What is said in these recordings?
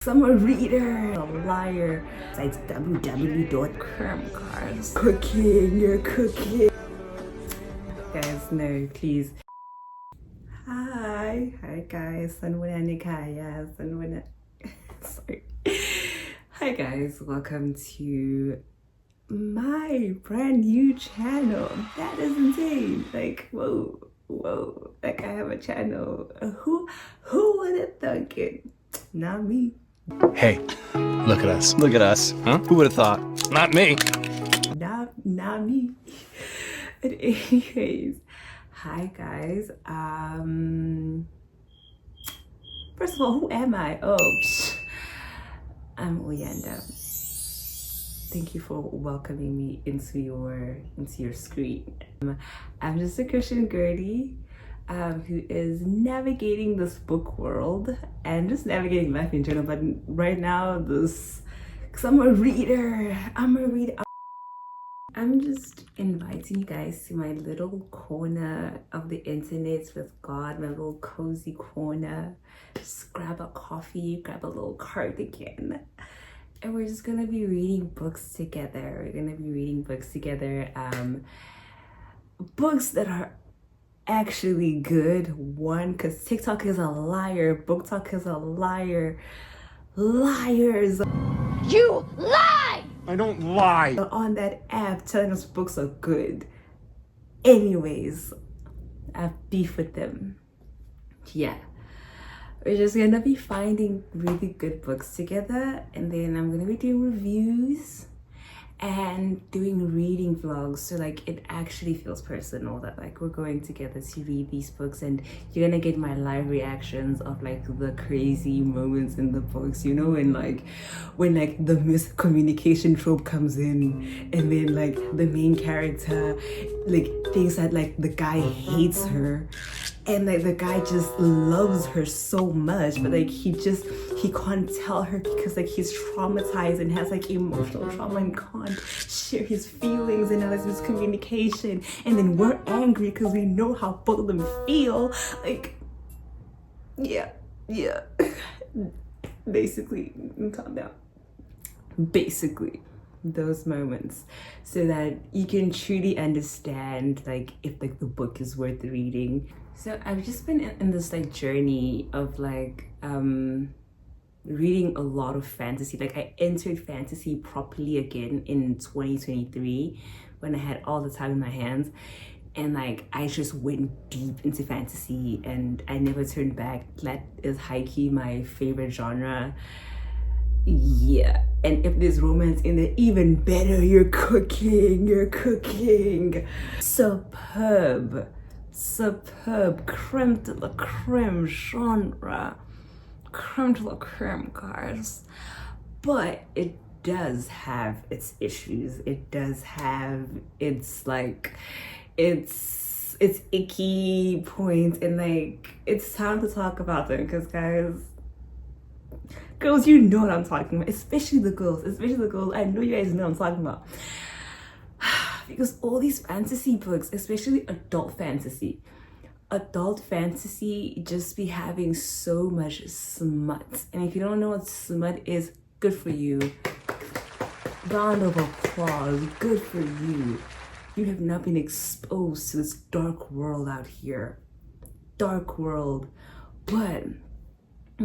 I'm a reader, a liar. It's www.cramcars. Cooking, you're cooking. Guys, no, please. Hi guys. Sorry. Hi guys, welcome to my brand new channel. That is insane. Like, whoa, like I have a channel. Who would have thunk it? Not me. Hey, look at us. Look at us. Huh? Who would have thought? Not me. Not me. But anyways, hi guys. First of all, who am I? I'm Oyanda. Thank you for welcoming me into your screen. I'm just a Christian girly who is navigating this book world and just navigating life in general. But right now, because I'm a reader. I'm just inviting you guys to my little corner of the internet with God, my little cozy corner. Just grab a coffee, grab a little cardigan, and we're just gonna be reading books together. Books that are actually good. One, because TikTok is a liar, BookTok is a liar. Liars. You lie! I don't lie. On that app telling us books are good. Anyways, I have beef with them. Yeah. We're just gonna be finding really good books together, and then I'm gonna be doing reviews and doing reading vlogs, so like it actually feels personal, that like we're going together to read these books, and you're gonna get my live reactions of like the crazy moments in the books, you know, and like when like the miscommunication trope comes in, and then like the main character like thinks that like the guy hates her, and like the guy just loves her so much, but like he can't tell her because like he's traumatized and has like emotional trauma and can't share his feelings, and now there's miscommunication, and then we're angry because we know how both of them feel. Like, yeah. Basically, calm down. Basically, those moments, so that you can truly understand like if like the book is worth reading. So I've just been in this like journey of like reading a lot of fantasy. Like I entered fantasy properly again in 2023 when I had all the time in my hands, and like I just went deep into fantasy and I never turned back. That is high-key my favorite genre. Yeah, and if there's romance in there, even better. You're cooking. Superb, creme de la creme genre, creme de la creme, guys. But it does have its issues. It does have its like its icky points, and like it's time to talk about them, because girls, you know what I'm talking about, especially the girls. I know you guys know what I'm talking about. Because all these fantasy books, especially adult fantasy just be having so much smut. And if you don't know what smut is, good for you. Round of applause, good for you. You have not been exposed to this dark world out here. Dark world. But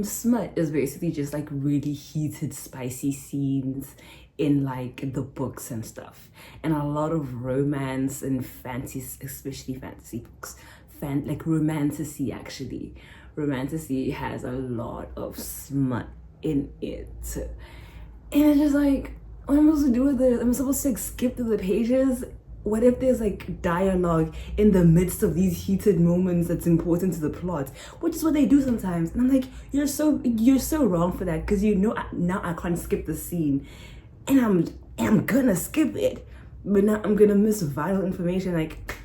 smut is basically just like really heated, spicy scenes in like the books and stuff, and a lot of romance and fantasy, especially fantasy books. Like romantasy, actually. Romantasy has a lot of smut in it. And it's just like, what am I supposed to do with this? Am I supposed to like skip through the pages? What if there's like dialogue in the midst of these heated moments that's important to the plot? Which is what they do sometimes. And I'm like, you're so wrong for that, because you know now I can't skip the scene. And I'm gonna skip it. But now I'm gonna miss vital information. Like,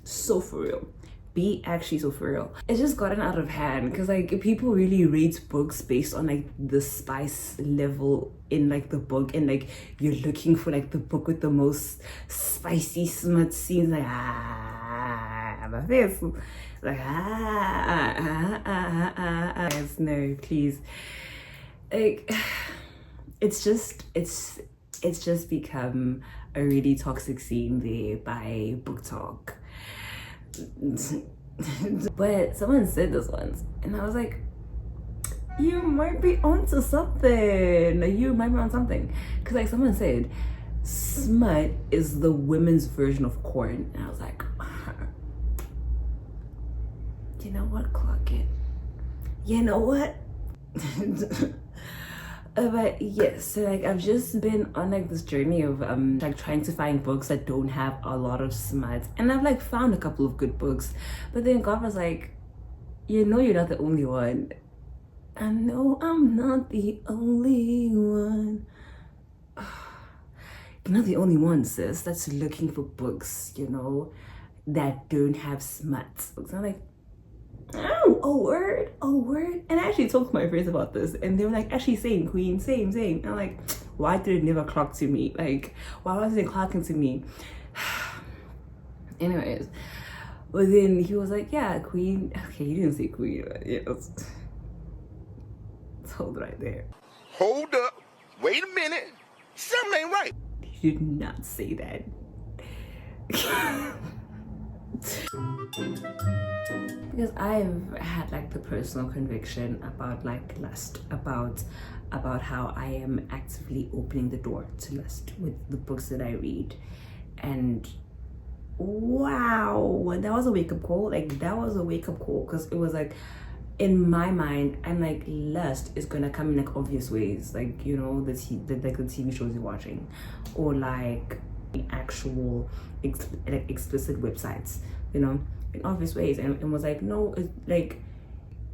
so for real. Be actually so for real. It's just gotten out of hand, because like people really rate books based on like the spice level in like the book, and like you're looking for like the book with the most spicy smut scenes, like my face, like guys, no, please. like it's just become a really toxic scene there by book talk. But someone said this once and I was like, you might be onto something. Like, you might be on something, because like someone said smut is the women's version of corn, and I was like, you know what, clock it, you know what. But yes, so like I've just been on like this journey of like trying to find books that don't have a lot of smut, and I've like found a couple of good books, but then God was like, you know, you're not the only one. I know I'm not the only one. You're not the only one, sis, that's looking for books, you know, that don't have smut. Books. I'm like, oh, a word. And I actually talked to my friends about this, and they were like, actually, same, queen, same. And I'm like, why did it never clock to me? Like, why wasn't it clocking to me? Anyways, but then he was like, yeah, queen. Okay, you didn't say queen, but yeah, it's hold right there. Hold up. Wait a minute. Something ain't right. You did not say that. Because I've had like the personal conviction about like lust, about how I am actively opening the door to lust with the books that I read. And wow, that was a wake-up call. Like, that was a wake-up call, because it was like, in my mind, I'm like, lust is gonna come in like obvious ways, like, you know, the TV shows you're watching, or like actual explicit websites, you know, in obvious ways. And was like, no, it's like,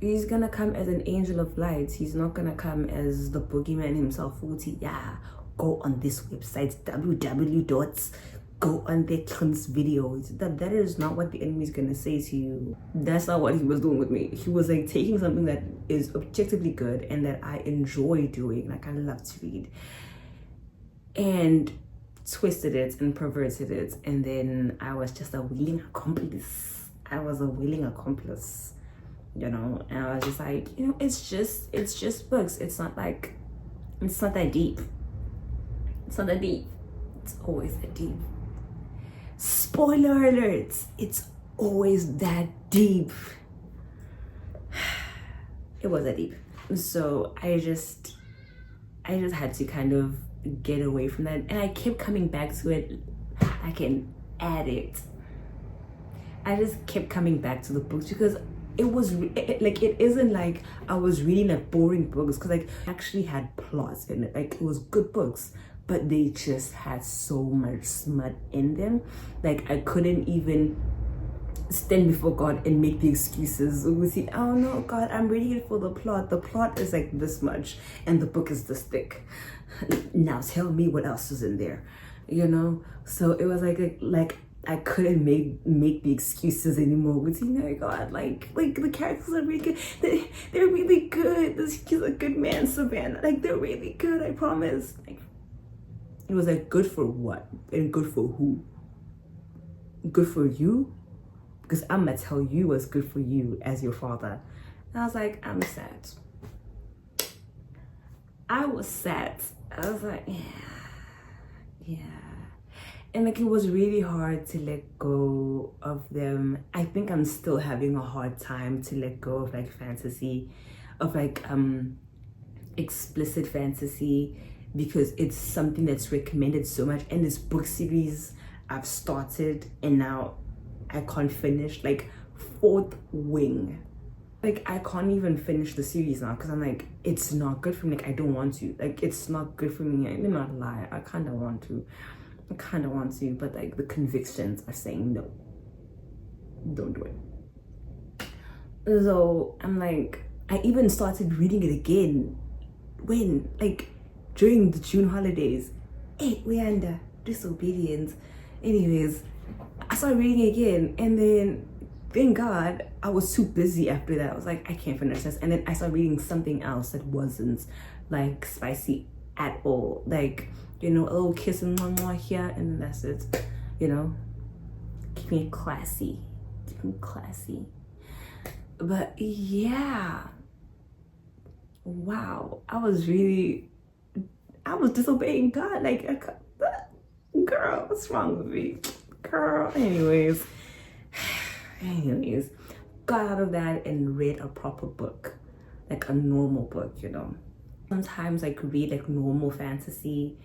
he's gonna come as an angel of light. He's not gonna come as the boogeyman himself. Yeah, go on this website, www. Go on their cleanse videos. That is not what the enemy is gonna say to you. That's not what he was doing with me. He was like taking something that is objectively good and that I enjoy doing, like I love to read, and twisted it and perverted it. And then I was just a willing accomplice. You know. And I was just like, you know, it's just books. It's not that deep. It's always that deep. Spoiler alerts, it's always that deep. It was that deep. So I just had to kind of get away from that, and I kept coming back to it like an addict. I just kept coming back to the books because it was like, it isn't like I was reading like boring books, because like I actually had plots in it. Like, it was good books, but they just had so much smut in them. Like, I couldn't even stand before God and make the excuses. Oh no, God, I'm reading it for the plot. The plot is like this much and the book is this thick. Now tell me what else is in there, you know? So it was like I couldn't make the excuses anymore. With, you know, God, like the characters are really good. They're really good. He's a good man, Savannah. Like, they're really good, I promise. Like, it was like, good for what? And good for who? Good for you? Because I'm gonna tell you what's good for you as your father. And I was like, I'm sad. I was sad. I was like, yeah. And like, it was really hard to let go of them. I think I'm still having a hard time to let go of like fantasy, of like explicit fantasy, because it's something that's recommended so much. And this book series I've started and now I can't finish, like Fourth Wing. Like, I can't even finish the series now because I'm like, it's not good for me. Like, I don't want to. Like, it's not good for me. Let me not lie. I kind of want to, but like the convictions are saying no. Don't do it. So I'm like, I even started reading it again when, like, during the June holidays. Hey, we're under disobedience. Anyways, I started reading again, and then thank God I was too busy after that. I was like, I can't finish this. And then I started reading something else that wasn't like spicy at all. Like, you know, a little kiss and mwah here, and that's it. You know, keeping it classy. But yeah, wow, I was disobeying God. Like, girl, what's wrong with me? Girl, anyways, got out of that and read a proper book, like a normal book, you know. Sometimes I could read like normal fantasy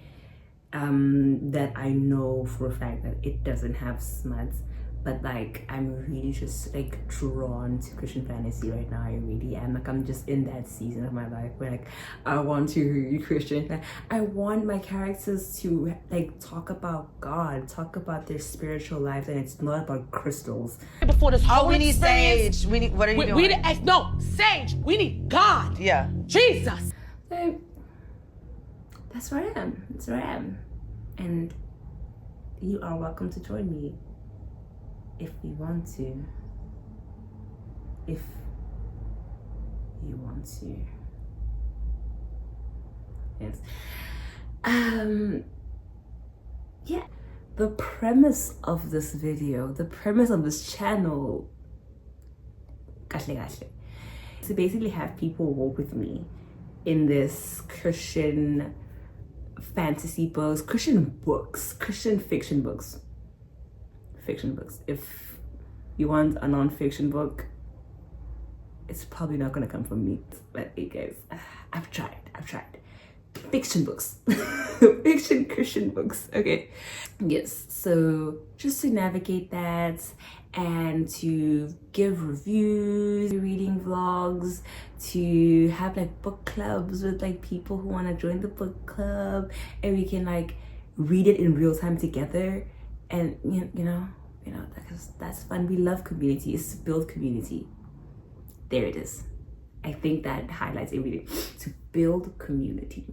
that I know for a fact that it doesn't have smuts, but like I'm really just like drawn to Christian fantasy right now. I really am. Like I'm just in that season of my life where like I want to read Christian. Like, I want my characters to like talk about God, talk about their spiritual lives, and it's not about crystals. Before this whole we need experience, Sage. We need. What are you doing? No, Sage. We need God. Yeah. Jesus. So that's where I am. That's where I am. And you are welcome to join me if you want to. If you want to. Yes. Yeah. The premise of this video, the premise of this channel, to basically have people walk with me in this Christian fantasy books, Christian fiction books. If you want a non-fiction book, it's probably not gonna come from me. But hey guys, I've tried. Fiction books. Fiction Christian books. Okay. Yes, so just to navigate that and to give reviews, reading vlogs, to have like book clubs with like people who want to join the book club, and we can like read it in real time together. And you know that's fun. We love community. It's to build community. There it is. I think that highlights everything. To build community.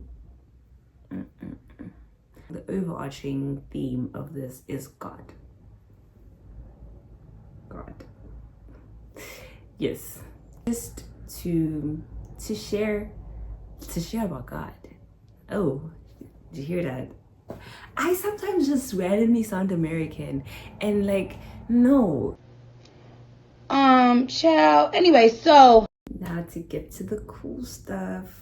The overarching theme of this is God. Yes, just to share about God. Oh, did you hear that? I sometimes just randomly sound American, and like, no. Child. Anyway, so Now to get to the cool stuff.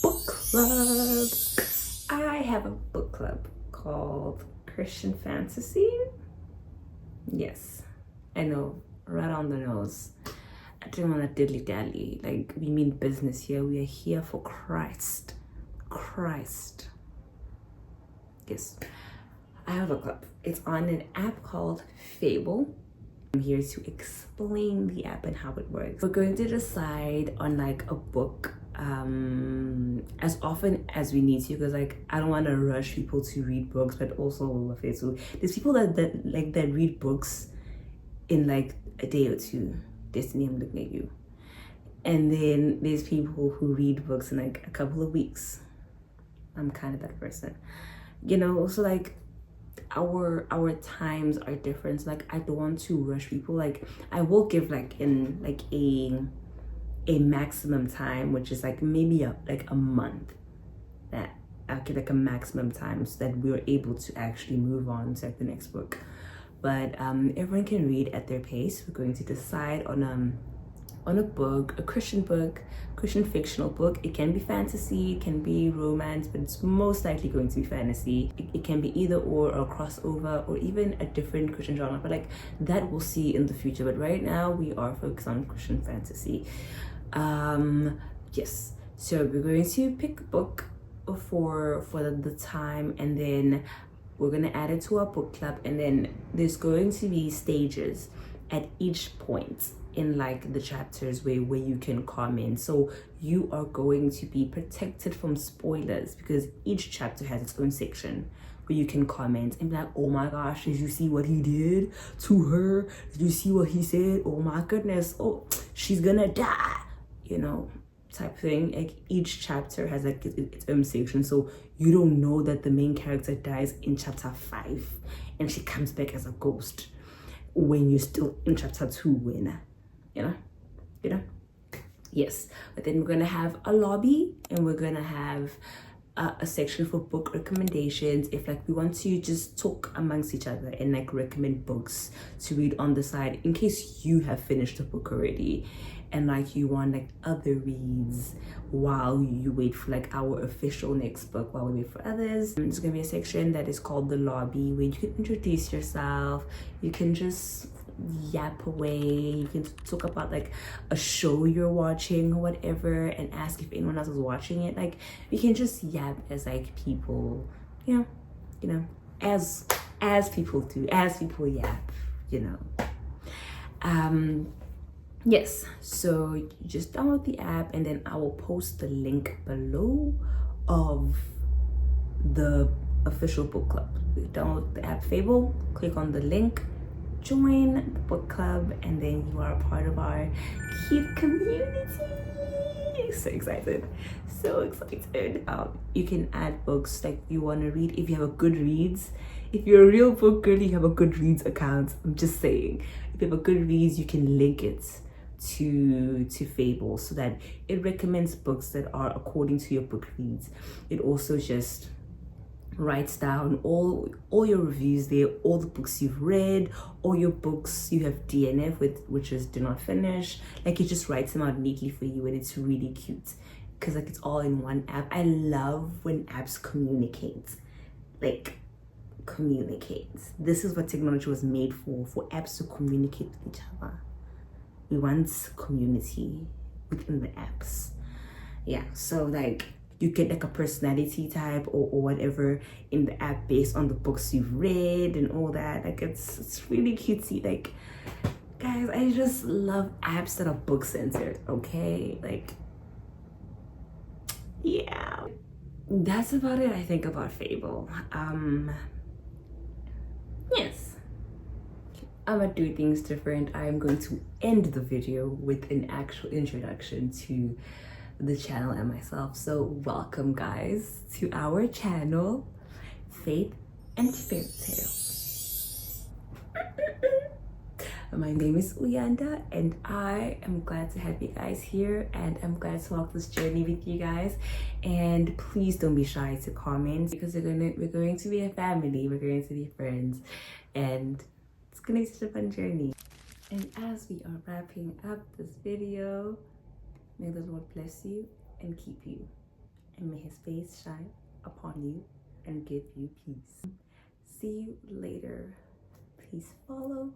Book club. I have a book club called Christian Fantasy. Yes, I know, right on the nose. I didn't want to diddly dally. Like, we mean business here. We are here for Christ. Yes, I have a club. It's on an app called Fable. I'm here to explain the app and how it works. We're going to decide on like a book as often as we need to, because like I don't want to rush people to read books, but also so there's people that read books in like a day or two. Destiny, I'm looking at you. And then there's people who read books in like a couple of weeks. I'm kind of that person, you know. So like our times are different. So, like, I don't want to rush people. Like, I will give like in like a maximum time, which is like maybe a month, that I'll give like a maximum time so that we're able to actually move on to like the next book. But everyone can read at their pace. We're going to decide on a book, a Christian book, Christian fictional book. It can be fantasy, it can be romance, but it's most likely going to be fantasy. It can be either or a crossover, or even a different Christian genre, but like that we'll see in the future. But right now we are focused on Christian fantasy. Yes, so we're going to pick a book for the time, and then we're gonna add it to our book club, and then there's going to be stages at each point in like the chapters where you can comment. So you are going to be protected from spoilers, because each chapter has its own section where you can comment and be like, oh my gosh, did you see what he did to her? Did you see what he said? Oh my goodness, oh, she's gonna die, you know, type thing. Like each chapter has like its own section, so you don't know that the main character dies in chapter 5 and she comes back as a ghost when you're still in chapter 2, when you know. Yes, but then we're gonna have a lobby, and we're gonna have a section for book recommendations, if like we want to just talk amongst each other and like recommend books to read on the side in case you have finished the book already. and like you want like other reads while you wait for like our official next book, while we wait for others. There's gonna be a section that is called the lobby, where you can introduce yourself, you can just yap away, you can talk about like a show you're watching or whatever, and ask if anyone else is watching it. Like we can just yap as like people, you know, as people do, as people yap, you know. Yes, so you just download the app, and then I will post the link below of the official book club. Download the app Fable, click on the link, join the book club, and then you are a part of our cute community. So excited, so excited. You can add books like you want to read. If you have a Goodreads, if you're a real book girl, you have a Goodreads account. I'm just saying, if you have a Goodreads, you can link it to Fable so that it recommends books that are according to your book reads. It also just writes down all your reviews there, all the books you've read, all your books you have DNF with, which is do not finish. Like it just writes them out neatly for you, and it's really cute because like it's all in one app. I love when apps communicate. Like communicate. This is what technology was made for apps to communicate with each other. We want community within the apps. Yeah, so like you get like a personality type or whatever in the app based on the books you've read and all that. Like it's really cutesy. Like guys, I just love apps that are book centered, okay? Like yeah, that's about it I think about Fable. Yes, I'm gonna do things different. I'm going to end the video with an actual introduction to the channel and myself. So welcome guys to our channel, Faith and Fairytale. My name is Uyanda, and I am glad to have you guys here, and I'm glad to walk this journey with you guys. And please don't be shy to comment, because we're going to be a family, we're going to be friends, and it's gonna be such a fun journey. And as we are wrapping up this video, may the Lord bless you and keep you, and may his face shine upon you and give you peace. See you later. Please follow,